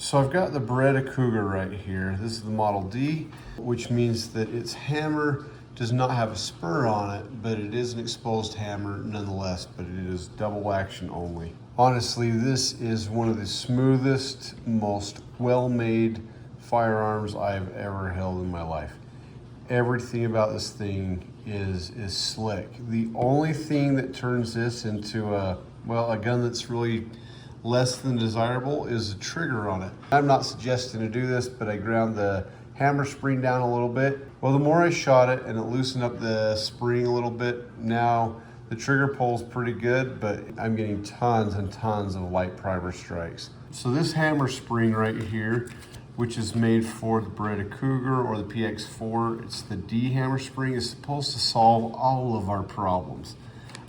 So I've got the Beretta Cougar right here. This is the Model D, which means that its hammer does not have a spur on it, but it is an exposed hammer nonetheless, but it is double action only. Honestly, this is one of the smoothest, most well-made firearms I've ever held in my life. Everything about this thing is slick. The only thing that turns this into a gun that's really less than desirable is the trigger on it. I'm not suggesting to do this, but I ground the hammer spring down a little bit. Well, the more I shot it and it loosened up the spring a little bit, now the trigger pull's pretty good, but I'm getting tons and tons of light primer strikes. So this hammer spring right here, which is made for the Beretta Cougar or the PX4, it's the D hammer spring, is supposed to solve all of our problems.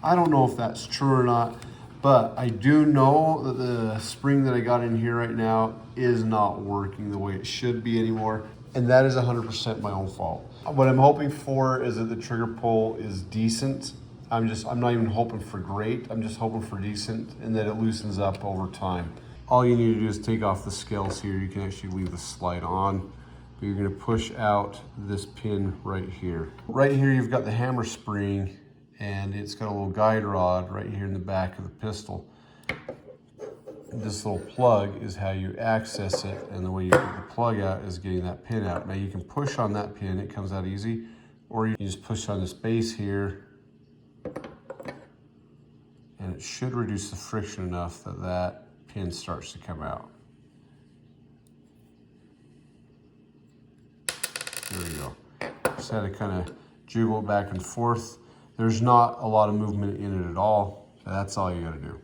I don't know if that's true or not, but I do know that the spring that I got in here right now is not working the way it should be anymore. And that is 100% my own fault. What I'm hoping for is that the trigger pull is decent. I'm not even hoping for great. I'm just hoping for decent and that it loosens up over time. All you need to do is take off the scales here. You can actually leave the slide on, but you're gonna push out this pin right here. Right here, you've got the hammer spring and it's got a little guide rod right here in the back of the pistol. This little plug is how you access it, and the way you get the plug out is getting that pin out. Now you can push on that pin, it comes out easy, or you just push on this base here, and it should reduce the friction enough that that pin starts to come out. There we go. Just had to kind of jiggle it back and forth. There's not a lot of movement in it at all. That's all you gotta do.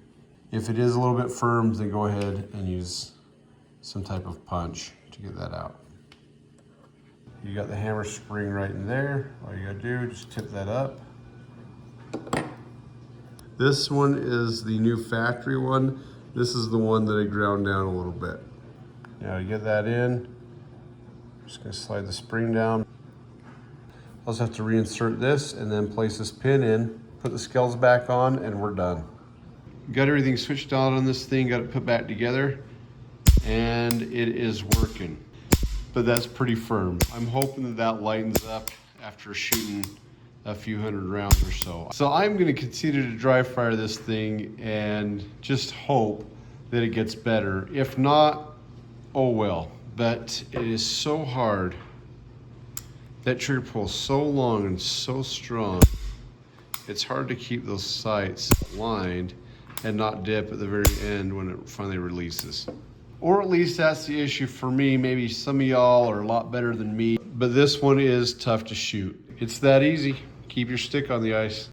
If it is a little bit firm, then go ahead and use some type of punch to get that out. You got the hammer spring right in there. All you gotta do, just tip that up. This one is the new factory one. This is the one that I ground down a little bit. Now you get that in, just gonna slide the spring down. Also have to reinsert this and then place this pin in, put the scales back on, and we're done. Got everything switched out on this thing, got it put back together, and it is working. But that's pretty firm. I'm hoping that that lightens up after shooting a few hundred rounds or so. So I'm gonna continue to dry fire this thing and just hope that it gets better. If not, oh well. But it is so hard. That trigger pull is so long and so strong. It's hard to keep those sights aligned and not dip at the very end when it finally releases. Or at least that's the issue for me. Maybe some of y'all are a lot better than me, but this one is tough to shoot. It's that easy. Keep your stick on the ice.